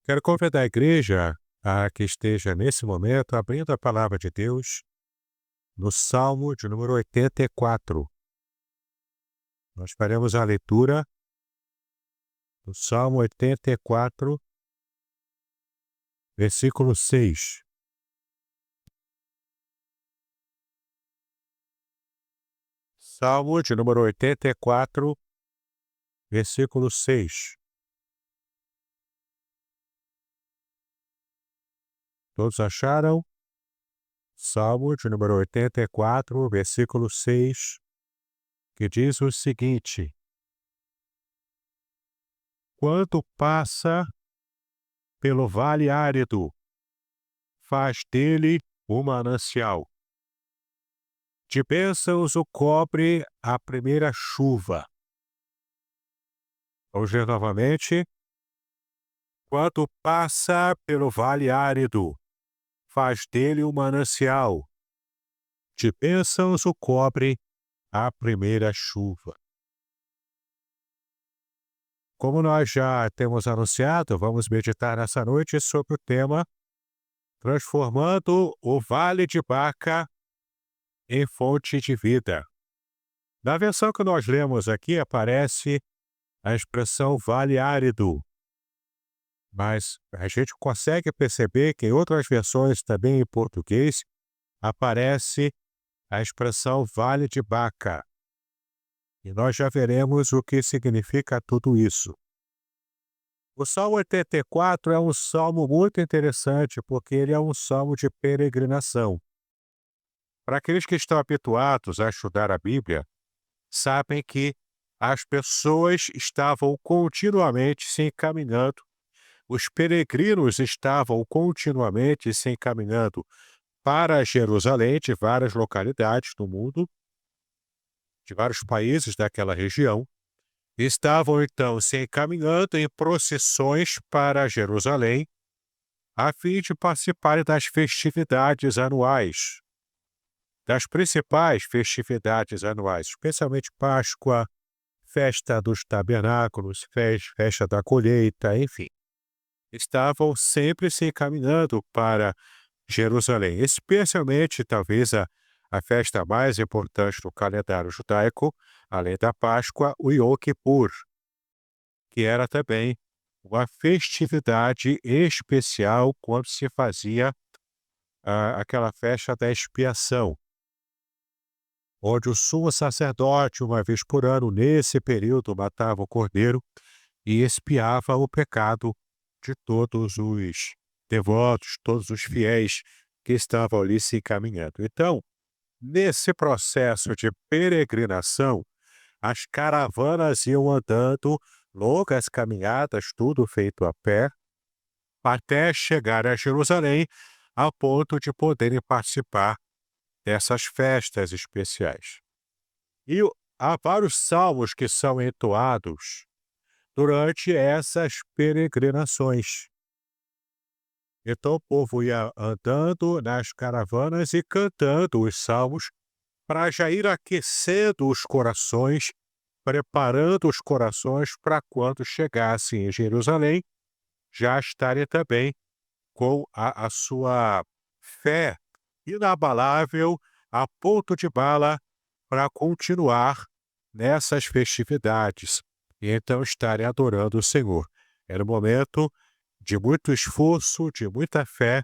Quero convidar a igreja a que esteja nesse momento abrindo a palavra de Deus no Salmo de número 84. Nós faremos a leitura do Salmo 84, versículo 6. Salmo de número 84, versículo 6. Todos acharam? Salmo de número 84, versículo 6, que diz o seguinte: Quando passa pelo vale árido, faz dele um manancial. De bênçãos o cobre a primeira chuva. Vamos ver novamente. Quando passa pelo vale árido, faz dele um manancial. De bênçãos o cobre a primeira chuva. Como nós já temos anunciado, vamos meditar nessa noite sobre o tema Transformando o Vale de Baca em Fonte de Vida. Na versão que nós lemos aqui aparece a expressão vale árido, mas a gente consegue perceber que em outras versões, também em português, aparece a expressão vale de Baca. E nós já veremos o que significa tudo isso. O Salmo 84 é um salmo muito interessante porque ele é um salmo de peregrinação. Para aqueles que estão habituados a estudar a Bíblia, sabem que as pessoas estavam continuamente se encaminhando, os peregrinos estavam continuamente se encaminhando para Jerusalém, de várias localidades do mundo, de vários países daquela região, estavam então se encaminhando em procissões para Jerusalém, a fim de participarem das festividades anuais, das principais festividades anuais, especialmente Páscoa, Festa dos Tabernáculos, Festa da Colheita, enfim. Estavam sempre se encaminhando para Jerusalém, especialmente talvez a festa mais importante do calendário judaico, além da Páscoa, o Yom Kippur, que era também uma festividade especial quando se fazia aquela festa da expiação, onde o sumo sacerdote, uma vez por ano, nesse período, matava o cordeiro e expiava o pecado de todos os devotos, todos os fiéis que estavam ali se encaminhando. Então, nesse processo de peregrinação, as caravanas iam andando, longas caminhadas, tudo feito a pé, até chegar a Jerusalém, a ponto de poderem participar dessas festas especiais. E há vários salmos que são entoados durante essas peregrinações. Então o povo ia andando nas caravanas e cantando os salmos para já ir aquecendo os corações, preparando os corações para quando chegassem em Jerusalém, já estarem também com a sua fé inabalável, a ponto de bala, para continuar nessas festividades e então estarem adorando o Senhor. Era um momento de muito esforço, de muita fé,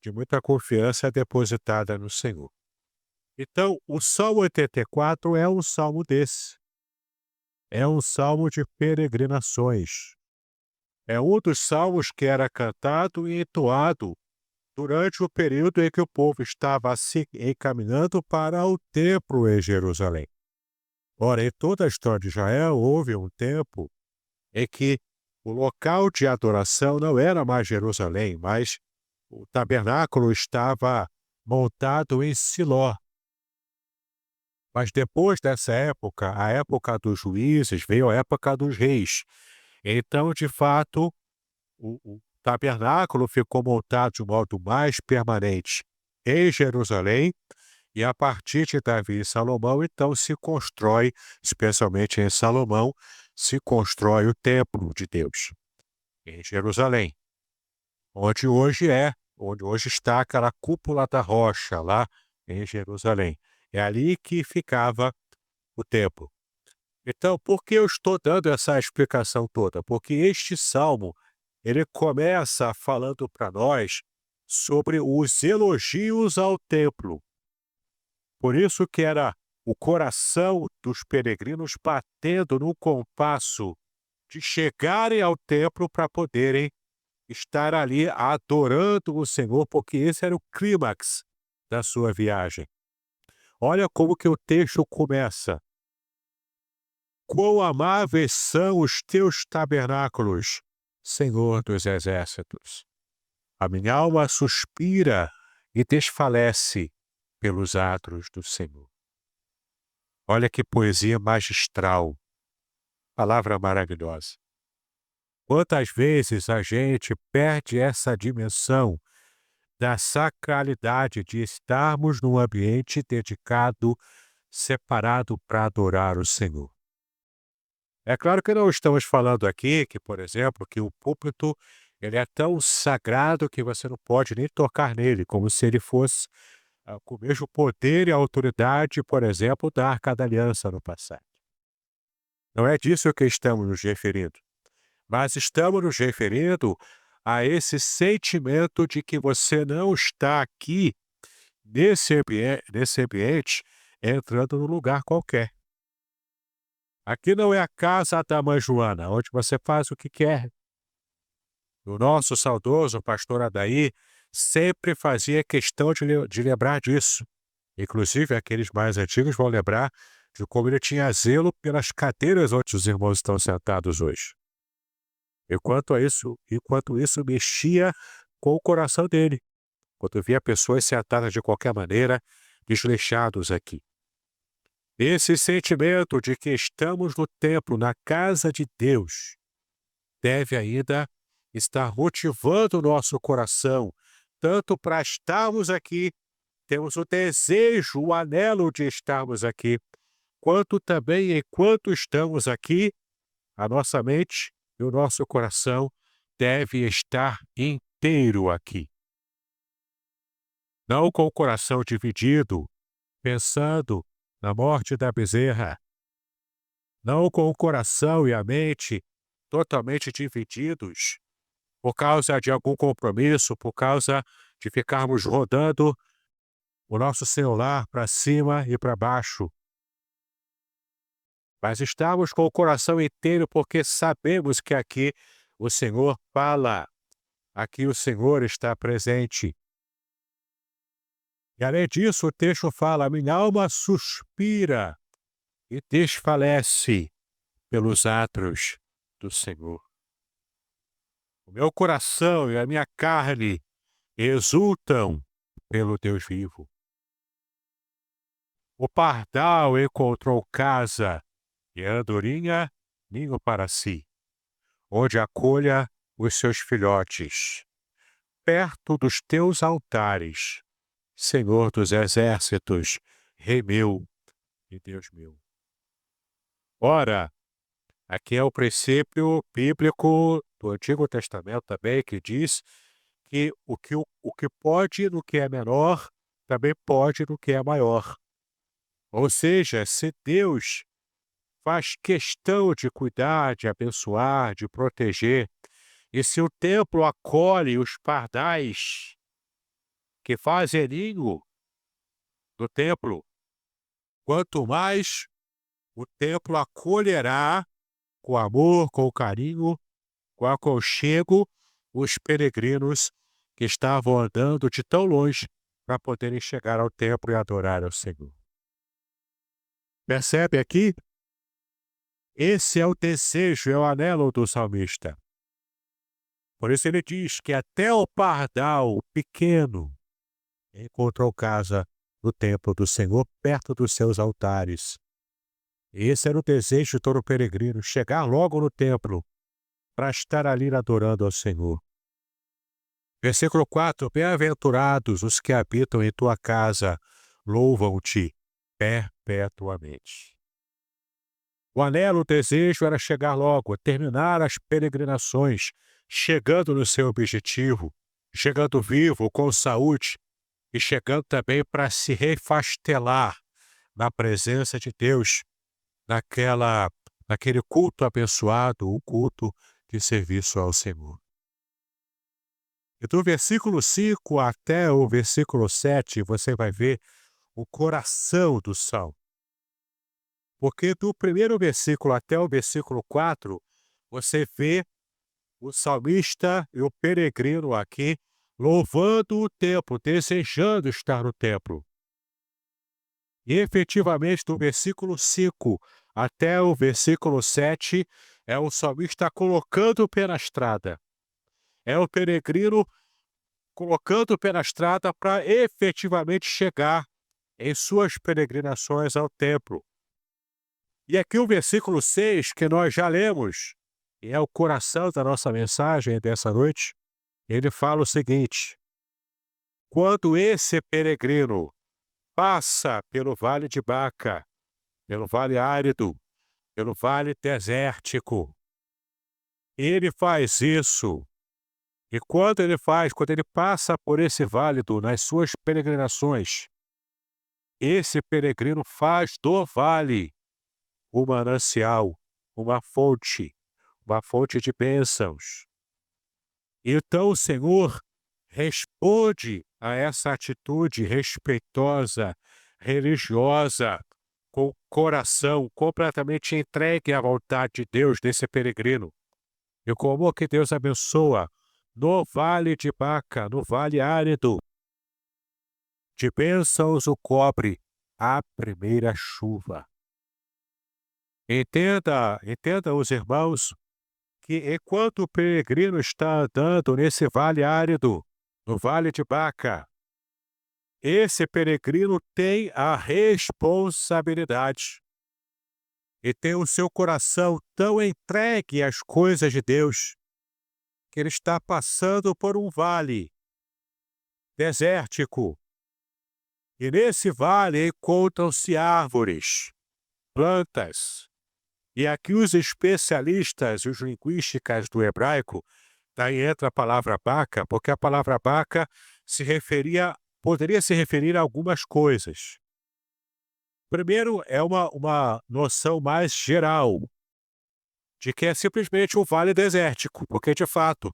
de muita confiança depositada no Senhor. Então, o Salmo 84 é um salmo desse. É um salmo de peregrinações. É um dos salmos que era cantado e entoado durante o período em que o povo estava se encaminhando para o templo em Jerusalém. Ora, em toda a história de Israel, houve um tempo em que o local de adoração não era mais Jerusalém, mas o tabernáculo estava montado em Siló. Mas depois dessa época, a época dos juízes, veio a época dos reis. Então, de fato, o tabernáculo ficou montado de modo mais permanente em Jerusalém, e a partir de Davi e Salomão, então se constrói, especialmente em Salomão, se constrói o templo de Deus em Jerusalém. onde hoje está aquela cúpula da rocha lá em Jerusalém. É ali que ficava o templo. Então, por que eu estou dando essa explicação toda? Porque este salmo, ele começa falando para nós sobre os elogios ao templo. Por isso que era o coração dos peregrinos batendo no compasso de chegarem ao templo para poderem estar ali adorando o Senhor, porque esse era o clímax da sua viagem. Olha como que o texto começa. Quão amáveis são os teus tabernáculos, Senhor dos exércitos. A minha alma suspira e desfalece pelos atos do Senhor. Olha que poesia magistral, palavra maravilhosa. Quantas vezes a gente perde essa dimensão da sacralidade de estarmos num ambiente dedicado, separado para adorar o Senhor. É claro que não estamos falando aqui que, por exemplo, que o púlpito ele é tão sagrado que você não pode nem tocar nele, como se ele fosse com o mesmo poder e autoridade, por exemplo, da Arca da Aliança no passado. Não é disso que estamos nos referindo, mas estamos nos referindo a esse sentimento de que você não está aqui nesse ambiente entrando num lugar qualquer. Aqui não é a casa da mãe Joana, onde você faz o que quer. O nosso saudoso pastor Adair sempre fazia questão de lembrar disso. Inclusive, aqueles mais antigos vão lembrar de como ele tinha zelo pelas cadeiras onde os irmãos estão sentados hoje. Enquanto isso mexia com o coração dele, quando via pessoas sentadas de qualquer maneira, desleixados aqui. Esse sentimento de que estamos no templo, na casa de Deus, deve ainda estar motivando o nosso coração, tanto para estarmos aqui, temos o desejo, o anelo de estarmos aqui, quanto também enquanto estamos aqui, a nossa mente e o nosso coração deve estar inteiro aqui. Não com o coração dividido, pensando na morte da bezerra. Não com o coração e a mente totalmente divididos por causa de algum compromisso, por causa de ficarmos rodando o nosso celular para cima e para baixo. Mas estamos com o coração inteiro porque sabemos que aqui o Senhor fala, aqui o Senhor está presente. E além disso, o texto fala: minha alma suspira e desfalece pelos atos do Senhor. O meu coração e a minha carne exultam pelo Deus vivo. O pardal encontrou casa e a andorinha ninho para si, onde acolha os seus filhotes, perto dos teus altares, Senhor dos exércitos, Rei meu e Deus meu. Ora, aqui é o princípio bíblico do Antigo Testamento também, que diz que o que pode no que é menor, também pode no que é maior. Ou seja, se Deus faz questão de cuidar, de abençoar, de proteger, e se o templo acolhe os pardais que fazem ninho do templo, quanto mais o templo acolherá com amor, com carinho, com aconchego, os peregrinos que estavam andando de tão longe para poderem chegar ao templo e adorar ao Senhor. Percebe aqui? Esse é o desejo, é o anelo do salmista. Por isso ele diz que até o pardal pequeno encontrou casa no templo do Senhor, perto dos seus altares. Esse era o desejo de todo peregrino, chegar logo no templo, para estar ali adorando ao Senhor. Versículo 4: bem-aventurados os que habitam em tua casa, louvam-te perpetuamente. O anelo, o desejo era chegar logo, terminar as peregrinações, chegando no seu objetivo, chegando vivo, com saúde, e chegando também para se refastelar na presença de Deus, naquela naquele culto abençoado, o culto de serviço ao Senhor. E do versículo 5 até o versículo 7, você vai ver o coração do salmo. Porque do primeiro versículo até o versículo 4, você vê o salmista e o peregrino aqui louvando o templo, desejando estar no templo. E efetivamente, do versículo 5 até o versículo 7, é o salmista colocando o pé na estrada. É o peregrino colocando o pé na estrada para efetivamente chegar em suas peregrinações ao templo. E aqui o versículo 6, que nós já lemos, e é o coração da nossa mensagem dessa noite, ele fala o seguinte: quando esse peregrino passa pelo vale de Baca, pelo vale árido, pelo vale desértico, ele faz isso. E quando ele passa por esse válido nas suas peregrinações, esse peregrino faz do vale um manancial, uma fonte de bênçãos. Então o Senhor responde a essa atitude respeitosa, religiosa, com o coração completamente entregue à vontade de Deus desse peregrino. E como que Deus abençoa no vale de Baca, no vale árido, de bênçãos o cobre a primeira chuva. Entenda os irmãos, que enquanto o peregrino está andando nesse vale árido, no vale de Baca, esse peregrino tem a responsabilidade e tem o seu coração tão entregue às coisas de Deus, que ele está passando por um vale desértico. E nesse vale encontram-se árvores, plantas. E aqui os especialistas, os linguísticas do hebraico, daí entra a palavra Baca, porque a palavra Baca poderia se referir a algumas coisas. Primeiro, é uma noção mais geral, de que é simplesmente um vale desértico, porque de fato,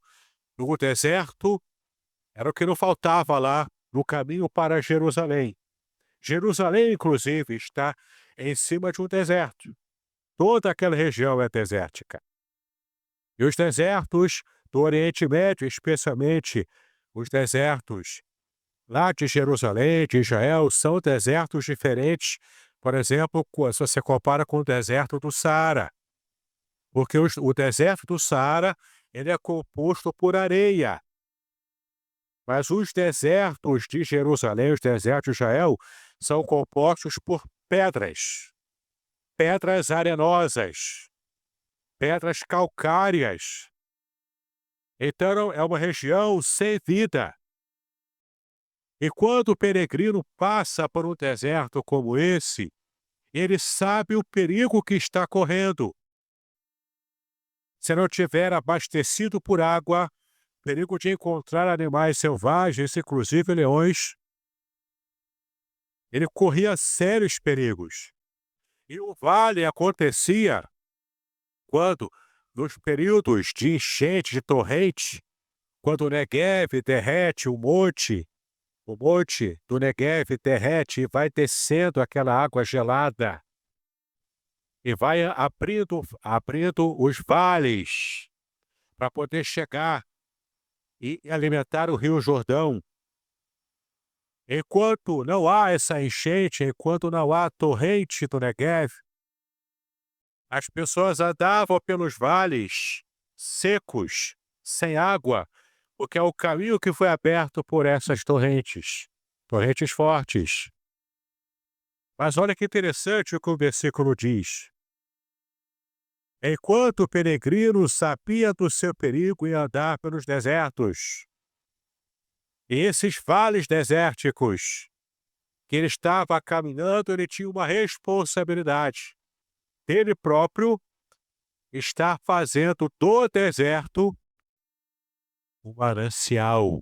no deserto era o que não faltava lá no caminho para Jerusalém. Jerusalém, inclusive, está em cima de um deserto. Toda aquela região é desértica. E os desertos do Oriente Médio, especialmente os desertos lá de Jerusalém, de Israel, são desertos diferentes, por exemplo, se você compara com o deserto do Saara. Porque o deserto do Saara ele é composto por areia. Mas os desertos de Jerusalém, os desertos de Israel, são compostos por pedras. Pedras arenosas, pedras calcárias. Então é uma região sem vida. E quando o peregrino passa por um deserto como esse, ele sabe o perigo que está correndo. Se não tiver abastecido por água, perigo de encontrar animais selvagens, inclusive leões, ele corria sérios perigos. E o vale acontecia quando, nos períodos de enchente, de torrente, quando o Neguev derrete o monte do Neguev derrete e vai descendo aquela água gelada e vai abrindo os vales para poder chegar e alimentar o Rio Jordão. Enquanto não há essa enchente, enquanto não há torrente do Neguev, as pessoas andavam pelos vales secos, sem água, porque é o caminho que foi aberto por essas torrentes fortes. Mas olha que interessante o que o versículo diz. Enquanto o peregrino sabia do seu perigo em andar pelos desertos, e esses vales desérticos, que ele estava caminhando, ele tinha uma responsabilidade dele próprio estar fazendo do deserto um manancial,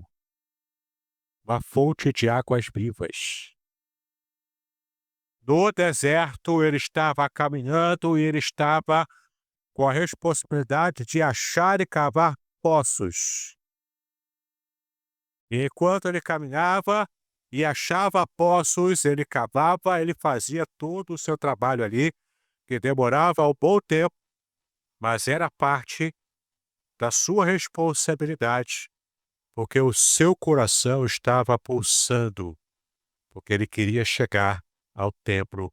uma fonte de águas vivas. No deserto, ele estava caminhando e ele estava com a responsabilidade de achar e cavar poços. E enquanto ele caminhava e achava poços, ele cavava, ele fazia todo o seu trabalho ali, que demorava um bom tempo, mas era parte da sua responsabilidade, porque o seu coração estava pulsando, porque ele queria chegar ao templo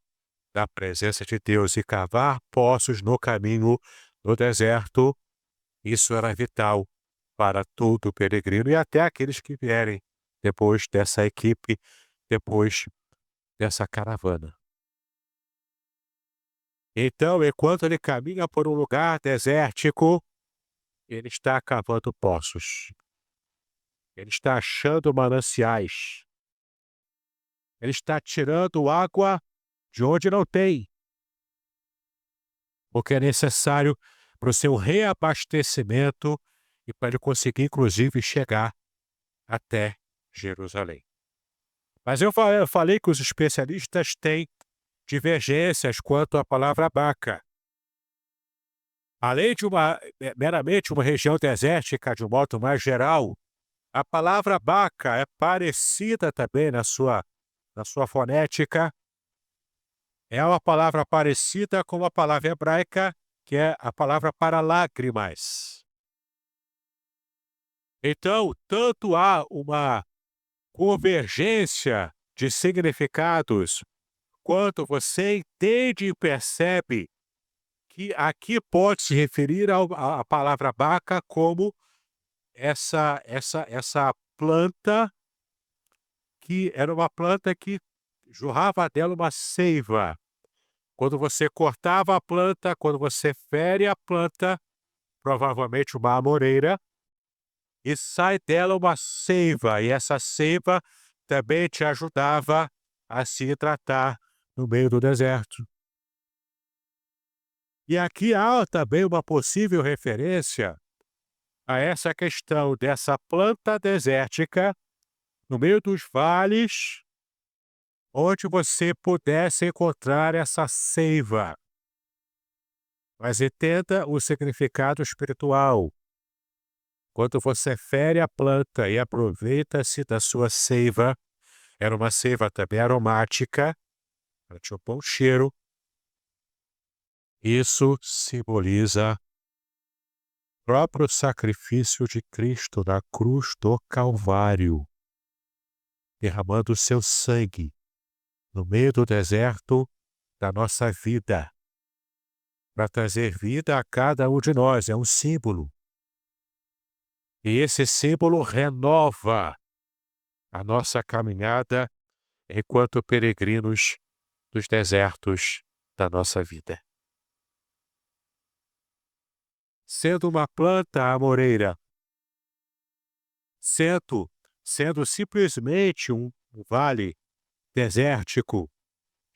da presença de Deus e cavar poços no caminho, no deserto. Isso era vital para todo peregrino e até aqueles que vierem depois dessa equipe, depois dessa caravana. Então, enquanto ele caminha por um lugar desértico, ele está cavando poços. Ele está achando mananciais. Ele está tirando água de onde não tem, porque é necessário para o seu reabastecimento e para ele conseguir, inclusive, chegar até Jerusalém. Mas eu falei que os especialistas têm divergências quanto à palavra Baca. Além de meramente uma região desértica de um modo mais geral, a palavra Baca é parecida também na sua fonética. É uma palavra parecida com a palavra hebraica, que é a palavra para lágrimas. Então, tanto há uma convergência de significados, quanto você entende e percebe que aqui pode se referir à palavra baca como essa planta, que era uma planta que jorrava dela uma seiva. Quando você cortava a planta, quando você fere a planta, provavelmente uma amoreira, e sai dela uma seiva, e essa seiva também te ajudava a se hidratar no meio do deserto. E aqui há também uma possível referência a essa questão dessa planta desértica no meio dos vales, onde você pudesse encontrar essa seiva. Mas entenda o significado espiritual. Quando você fere a planta e aproveita-se da sua seiva, era uma seiva também aromática, ela tinha um bom cheiro. Isso simboliza o próprio sacrifício de Cristo na cruz do Calvário, derramando o seu sangue no meio do deserto da nossa vida, para trazer vida a cada um de nós. É um símbolo. E esse símbolo renova a nossa caminhada enquanto peregrinos dos desertos da nossa vida. Sendo uma planta amoreira, sendo simplesmente um vale desértico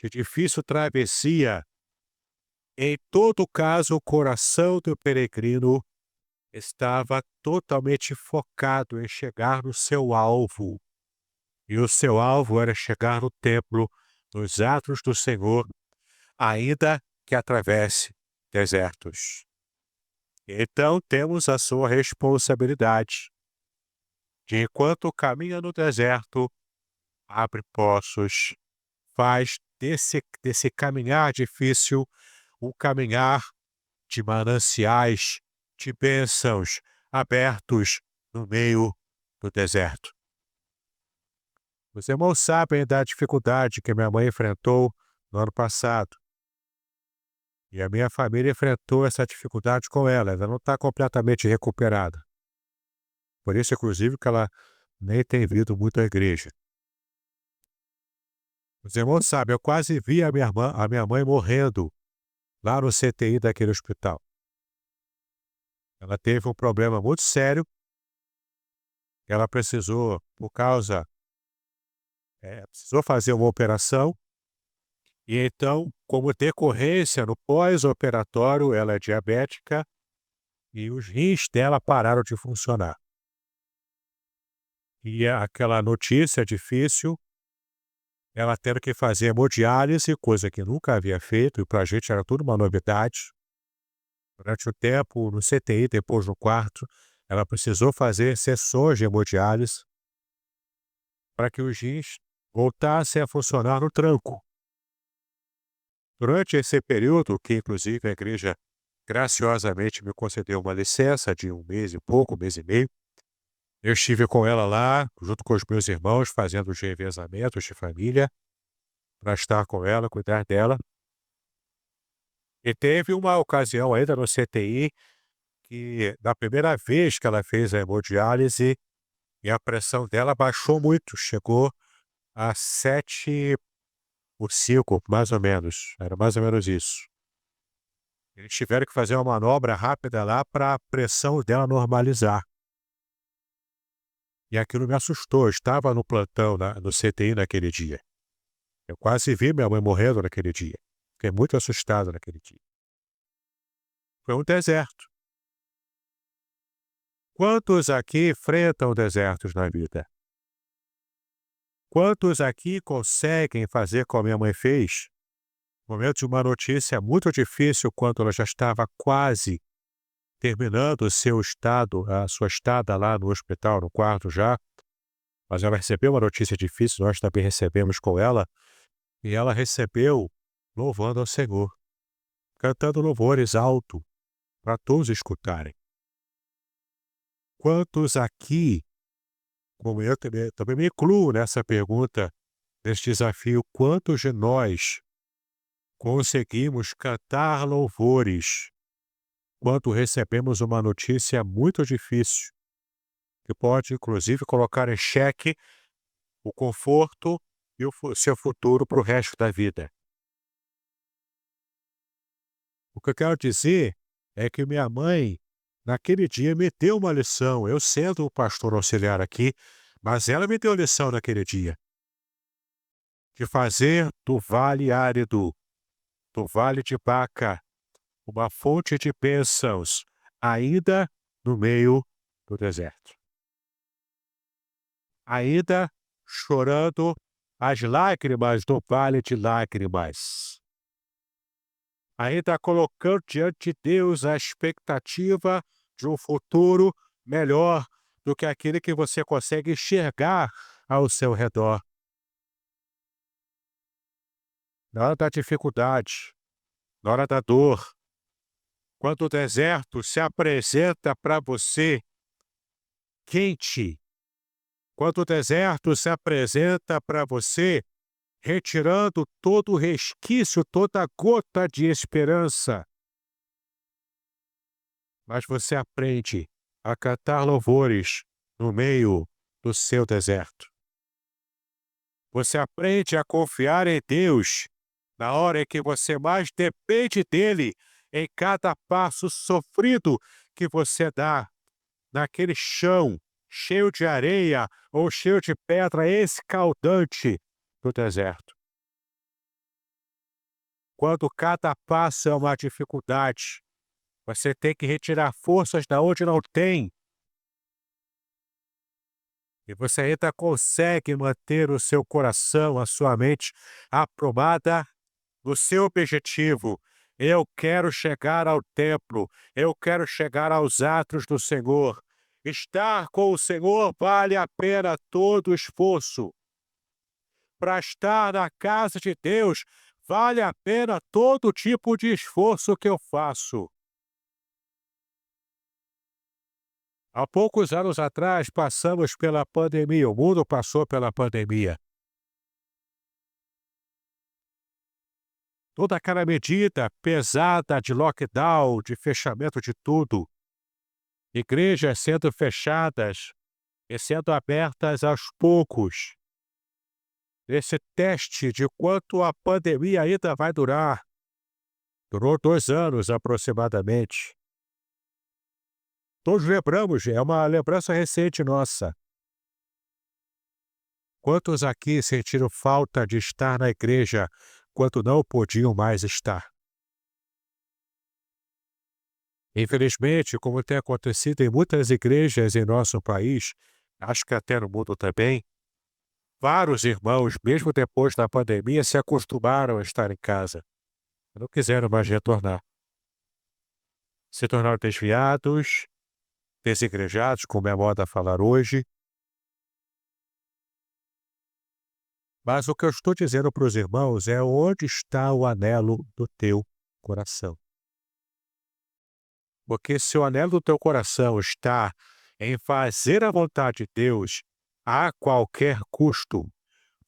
de difícil travessia, em todo caso o coração do peregrino estava totalmente focado em chegar no seu alvo. E o seu alvo era chegar no templo, nos atos do Senhor, ainda que atravesse desertos. Então temos a sua responsabilidade de, enquanto caminha no deserto, abre poços, faz desse caminhar difícil um caminhar de mananciais, de bênçãos abertos no meio do deserto. Os irmãos sabem da dificuldade que minha mãe enfrentou no ano passado. E a minha família enfrentou essa dificuldade com ela. Ela não está completamente recuperada. Por isso, inclusive, que ela nem tem vindo muito à igreja. Os irmãos sabem, eu quase vi a minha mãe morrendo lá no CTI daquele hospital. Ela teve um problema muito sério. Ela precisou, precisou fazer uma operação. E então, como decorrência, no pós-operatório, ela é diabética e os rins dela pararam de funcionar. e aquela notícia difícil, ela tendo que fazer hemodiálise, coisa que nunca havia feito, e para a gente era tudo uma novidade. Durante o tempo no CTI, depois no quarto, ela precisou fazer sessões de hemodiálise para que os rins voltassem a funcionar no tranco. Durante esse período, que inclusive a igreja graciosamente me concedeu uma licença de 1 mês e pouco, 1 mês e meio, eu estive com ela lá, junto com os meus irmãos, fazendo os revezamentos de família, para estar com ela, cuidar dela. E teve uma ocasião ainda no CTI que, na primeira vez que ela fez a hemodiálise, e a pressão dela baixou muito, chegou a 7/5, mais ou menos, era mais ou menos isso. Eles tiveram que fazer uma manobra rápida lá para a pressão dela normalizar. E aquilo me assustou, eu estava no plantão no CTI naquele dia. Eu quase vi minha mãe morrendo naquele dia. Fiquei muito assustado naquele dia. Foi um deserto. Quantos aqui enfrentam desertos na vida? Quantos aqui conseguem fazer como a minha mãe fez? No momento de uma notícia muito difícil, quando ela já estava quase terminando o seu estado, a sua estada lá no hospital, no quarto já, mas ela recebeu uma notícia difícil, nós também recebemos com ela, e ela recebeu louvando ao Senhor, cantando louvores alto para todos escutarem. Quantos aqui, como eu também me incluo nessa pergunta, nesse desafio, quantos de nós conseguimos cantar louvores quando recebemos uma notícia muito difícil, que pode inclusive colocar em xeque o conforto e o seu futuro para o resto da vida? O que eu quero dizer é que minha mãe, naquele dia, me deu uma lição, eu sendo o pastor auxiliar aqui, mas ela me deu lição naquele dia, de fazer do vale árido, do vale de Baca, uma fonte de bênçãos, ainda no meio do deserto. Ainda chorando as lágrimas do vale de lágrimas. Ainda colocando diante de Deus a expectativa de um futuro melhor do que aquele que você consegue enxergar ao seu redor. Na hora da dificuldade, na hora da dor, quando o deserto se apresenta para você quente, quando o deserto se apresenta para você retirando todo o resquício, toda gota de esperança, mas você aprende a cantar louvores no meio do seu deserto. Você aprende a confiar em Deus na hora em que você mais depende dele, em cada passo sofrido que você dá naquele chão cheio de areia ou cheio de pedra escaldante do deserto. Quando cada passo é uma dificuldade, você tem que retirar forças da onde não tem. E você ainda consegue manter o seu coração, a sua mente aprumada no seu objetivo. Eu quero chegar ao templo, eu quero chegar aos atos do Senhor. Estar com o Senhor vale a pena todo o esforço. Para estar na casa de Deus, vale a pena todo tipo de esforço que eu faço. Há poucos anos atrás, passamos pela pandemia, o mundo passou pela pandemia. Toda aquela medida pesada de lockdown, de fechamento de tudo. Igrejas sendo fechadas e sendo abertas aos poucos. Esse teste de quanto a pandemia ainda vai durar. Durou 2 anos aproximadamente. Todos lembramos, é uma lembrança recente nossa. Quantos aqui sentiram falta de estar na igreja quando não podiam mais estar? Infelizmente, como tem acontecido em muitas igrejas em nosso país, acho que até no mundo também, vários irmãos, mesmo depois da pandemia, se acostumaram a estar em casa. Não quiseram mais retornar. Se tornaram desviados, desigrejados, como é moda falar hoje. Mas o que eu estou dizendo para os irmãos é onde está o anelo do teu coração. Porque se o anelo do teu coração está em fazer a vontade de Deus a qualquer custo,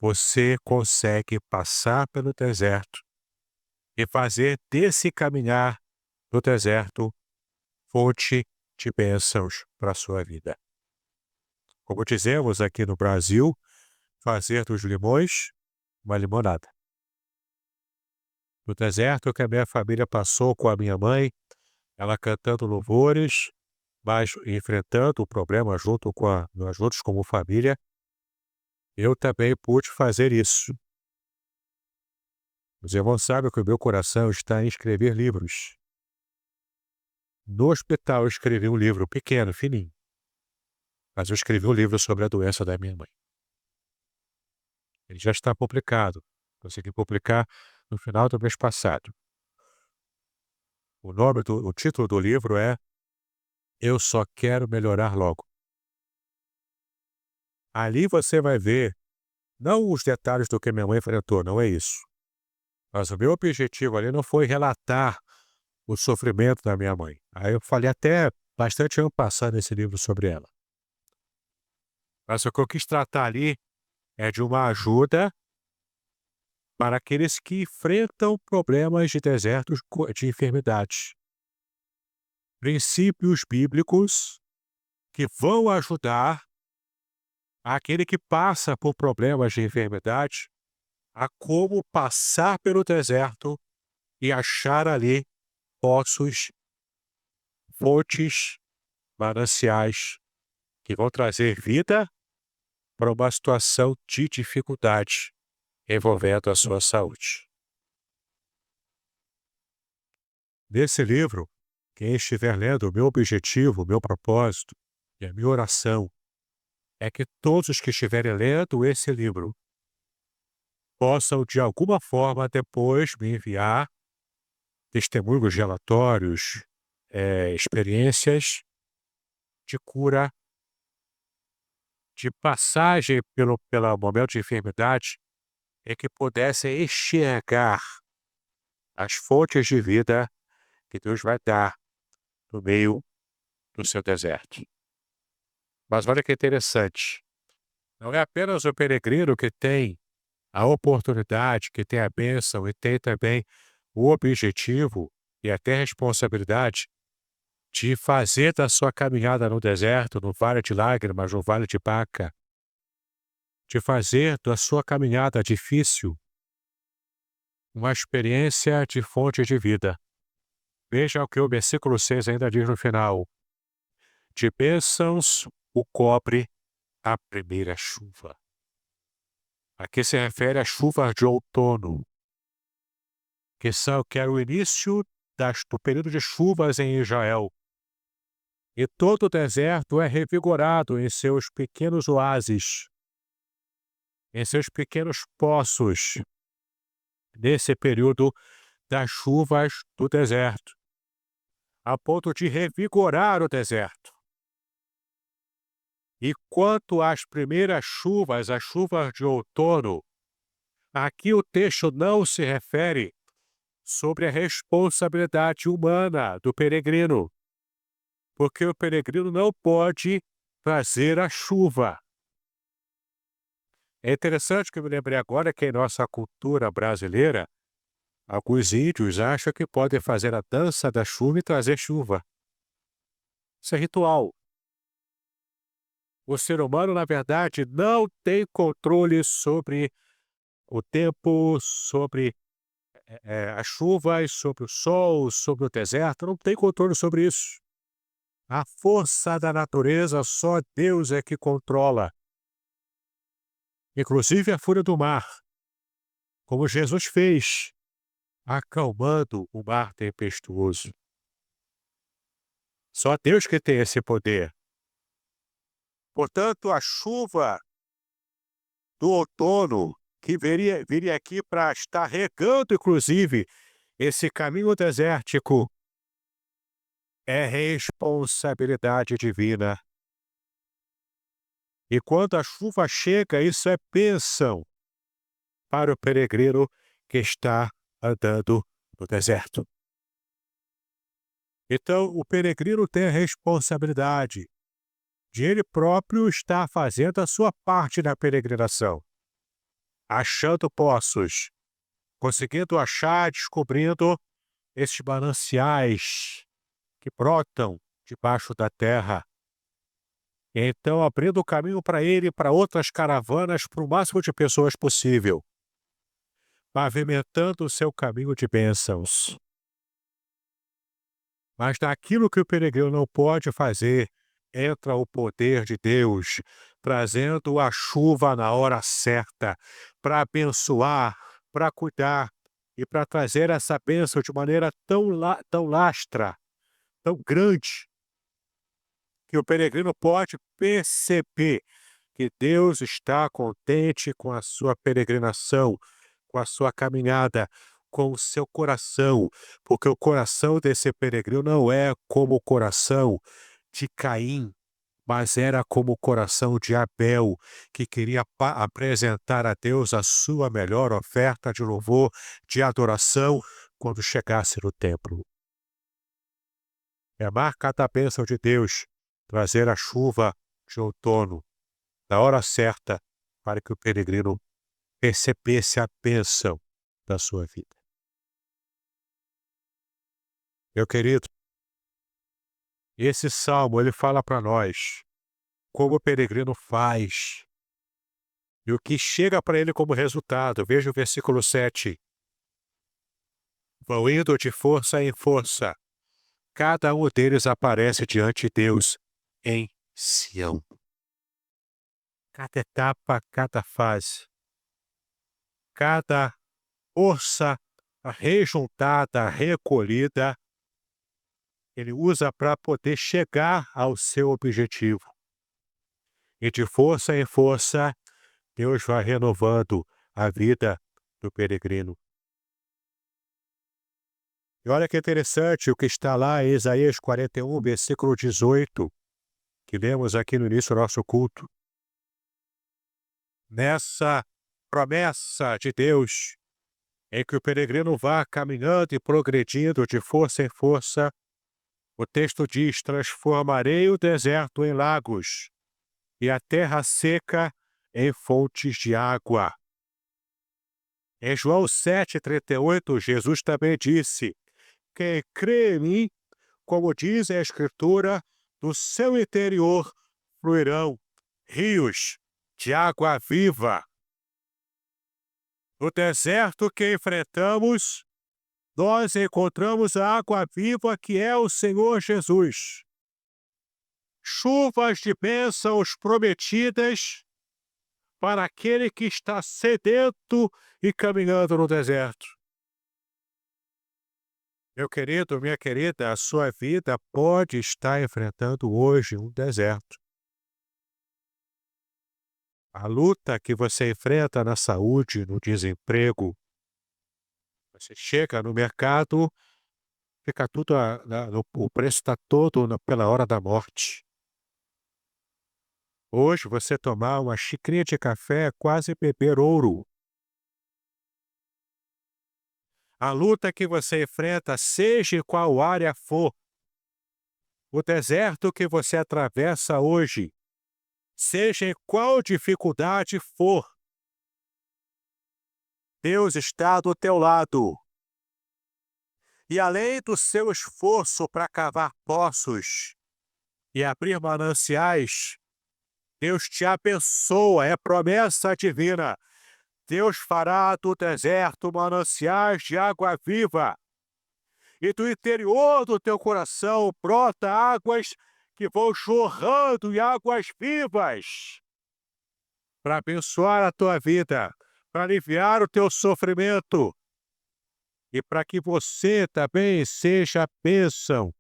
você consegue passar pelo deserto e fazer desse caminhar no deserto fonte de bênçãos para a sua vida. Como dizemos aqui no Brasil, fazer dos limões uma limonada. No deserto que a minha família passou com a minha mãe, ela cantando louvores, mas enfrentando o problema junto com nós juntos como família, eu também pude fazer isso. Os irmãos sabem que o meu coração está em escrever livros. No hospital eu escrevi um livro pequeno, fininho, mas eu escrevi um livro sobre a doença da minha mãe. Ele já está publicado. Consegui publicar no final do mês passado. O título do livro é Eu Só Quero Melhorar Logo. Ali você vai ver, não os detalhes do que minha mãe enfrentou, não é isso. Mas o meu objetivo ali não foi relatar o sofrimento da minha mãe. Aí eu falei até bastante ano passado nesse livro sobre ela. Mas o que eu quis tratar ali é de uma ajuda para aqueles que enfrentam problemas de desertos de enfermidades. Princípios bíblicos que vão ajudar aquele que passa por problemas de enfermidade a como passar pelo deserto e achar ali poços, fontes, mananciais que vão trazer vida para uma situação de dificuldade envolvendo a sua saúde. Nesse livro, quem estiver lendo, o meu objetivo, o meu propósito e a minha oração é que todos os que estiverem lendo esse livro possam, de alguma forma, depois me enviar testemunhos, relatórios, experiências de cura, de passagem pelo momento de enfermidade, em que pudessem enxergar as fontes de vida que Deus vai dar no meio do seu deserto. Mas olha que interessante, não é apenas o peregrino que tem a oportunidade, que tem a bênção e tem também o objetivo e até a responsabilidade de fazer da sua caminhada no deserto, no vale de lágrimas, no vale de Baca, de fazer da sua caminhada difícil uma experiência de fonte de vida. Veja o que o versículo 6 ainda diz no final: de bênçãos o cobre a primeira chuva. Aqui se refere às chuvas de outono, que era o início do período de chuvas em Israel. E todo o deserto é revigorado em seus pequenos oásis, em seus pequenos poços, nesse período das chuvas do deserto, a ponto de revigorar o deserto. E quanto às primeiras chuvas, as chuvas de outono, aqui o texto não se refere sobre a responsabilidade humana do peregrino, porque o peregrino não pode fazer a chuva. É interessante que eu me lembrei agora que em nossa cultura brasileira, alguns índios acham que podem fazer a dança da chuva e trazer chuva. Isso é ritual. O ser humano, na verdade, não tem controle sobre o tempo, sobre as chuvas, sobre o sol, sobre o deserto, não tem controle sobre isso. A força da natureza só Deus é que controla. Inclusive a fúria do mar, como Jesus fez, acalmando o mar tempestuoso. Só Deus que tem esse poder. Portanto, a chuva do outono, que viria aqui para estar regando, inclusive, esse caminho desértico, é responsabilidade divina. E quando a chuva chega, isso é bênção para o peregrino que está andando no deserto. Então, o peregrino tem a responsabilidade de ele próprio estar fazendo a sua parte na peregrinação, achando poços, conseguindo achar, descobrindo esses mananciais que brotam debaixo da terra. E então, abrindo o caminho para ele e para outras caravanas, para o máximo de pessoas possível, pavimentando o seu caminho de bênçãos. Mas naquilo que o peregrino não pode fazer, entra o poder de Deus, trazendo a chuva na hora certa, para abençoar, para cuidar e para trazer essa bênção de maneira tão lastra, tão grande, que o peregrino pode perceber que Deus está contente com a sua peregrinação, com a sua caminhada, com o seu coração, porque o coração desse peregrino não é como o coração de Caim, mas era como o coração de Abel, que queria apresentar a Deus a sua melhor oferta de louvor, de adoração, quando chegasse no templo. É a marca da bênção de Deus trazer a chuva de outono, na hora certa, para que o peregrino percebesse a bênção da sua vida. Meu querido, esse salmo ele fala para nós como o peregrino faz e o que chega para ele como resultado. Veja o versículo 7. Vão indo de força em força. Cada um deles aparece diante de Deus em Sião. Cada etapa, cada fase, cada força rejuntada, recolhida, ele usa para poder chegar ao seu objetivo. E de força em força, Deus vai renovando a vida do peregrino. E olha que interessante o que está lá em Isaías 41, versículo 18, que lemos aqui no início do nosso culto. Nessa promessa de Deus, em que o peregrino vá caminhando e progredindo de força em força, o texto diz: transformarei o deserto em lagos e a terra seca em fontes de água. Em João 7,38, Jesus também disse: quem crê em mim, como diz a Escritura, do seu interior fluirão rios de água viva. No deserto que enfrentamos, nós encontramos a água viva que é o Senhor Jesus. Chuvas de bênçãos prometidas para aquele que está sedento e caminhando no deserto. Meu querido, minha querida, a sua vida pode estar enfrentando hoje um deserto. A luta que você enfrenta na saúde, no desemprego, você chega no mercado, fica tudo, o preço está todo pela hora da morte. Hoje você tomar uma xicrinha de café é quase beber ouro. A luta que você enfrenta, seja qual área for, o deserto que você atravessa hoje, seja em qual dificuldade for, Deus está do teu lado. E além do seu esforço para cavar poços e abrir mananciais, Deus te abençoa, é promessa divina. Deus fará do deserto mananciais de água viva. E do interior do teu coração brota águas que vão jorrando e águas vivas para abençoar a tua vida, para aliviar o teu sofrimento e para que você também seja bênção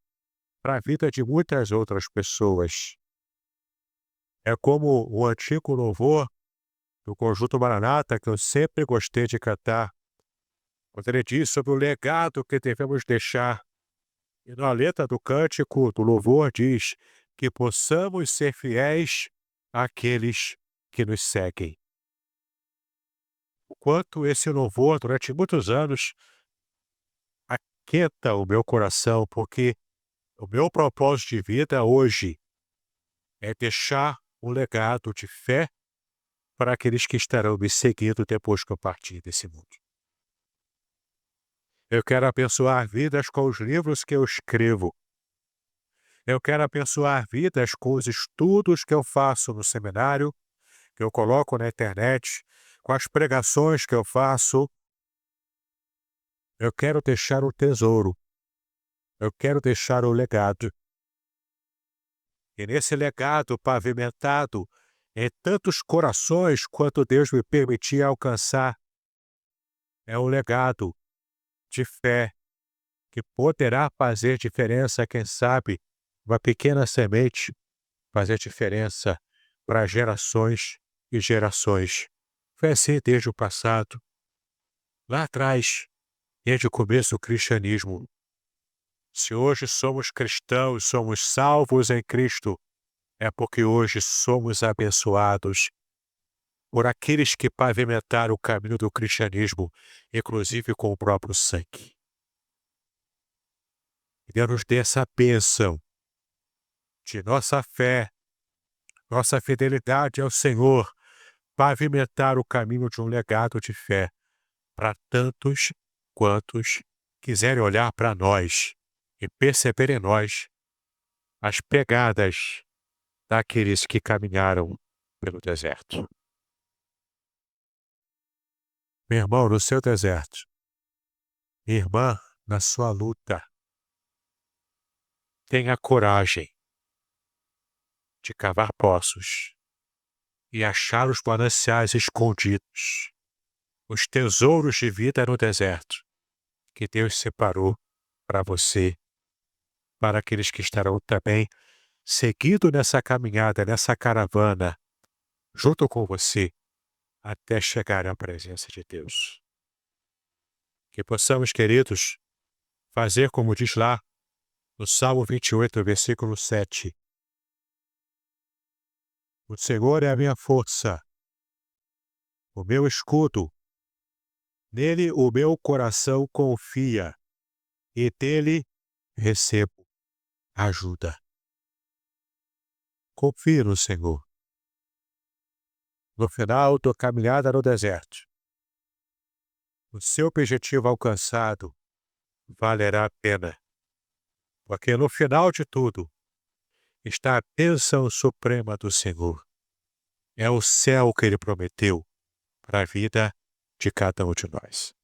para a vida de muitas outras pessoas. É como o antigo louvor do Conjunto Maranata, que eu sempre gostei de cantar, quando ele diz sobre o legado que devemos deixar. E na letra do cântico, do louvor, diz que possamos ser fiéis àqueles que nos seguem. O quanto esse louvor, durante muitos anos, aquieta o meu coração, porque o meu propósito de vida hoje é deixar um legado de fé para aqueles que estarão me seguindo depois que eu partir desse mundo. Eu quero abençoar vidas com os livros que eu escrevo. Eu quero abençoar vidas com os estudos que eu faço no seminário, que eu coloco na internet, com as pregações que eu faço. Eu quero deixar o tesouro. Eu quero deixar o legado. E nesse legado pavimentado em tantos corações quanto Deus me permitir alcançar, é um legado de fé que poderá fazer diferença, quem sabe, uma pequena semente fazer diferença para gerações e gerações. Foi assim desde o passado, lá atrás, desde o começo do cristianismo. Se hoje somos cristãos, somos salvos em Cristo, é porque hoje somos abençoados por aqueles que pavimentaram o caminho do cristianismo, inclusive com o próprio sangue. Que Deus nos dê essa bênção de nossa fé, nossa fidelidade ao Senhor, pavimentar o caminho de um legado de fé para tantos quantos quiserem olhar para nós e perceber em nós as pegadas daqueles que caminharam pelo deserto. Meu irmão, no seu deserto, minha irmã, na sua luta, tenha coragem de cavar poços e achar os mananciais escondidos, os tesouros de vida no deserto que Deus separou para você, para aqueles que estarão também seguindo nessa caminhada, nessa caravana, junto com você, até chegar à presença de Deus. Que possamos, queridos, fazer como diz lá no Salmo 28, versículo 7. O Senhor é a minha força, o meu escudo. Nele o meu coração confia, e dele recebo ajuda. Confie no Senhor. No final da caminhada no deserto, o seu objetivo alcançado valerá a pena, porque no final de tudo está a bênção suprema do Senhor. É o céu que Ele prometeu para a vida de cada um de nós.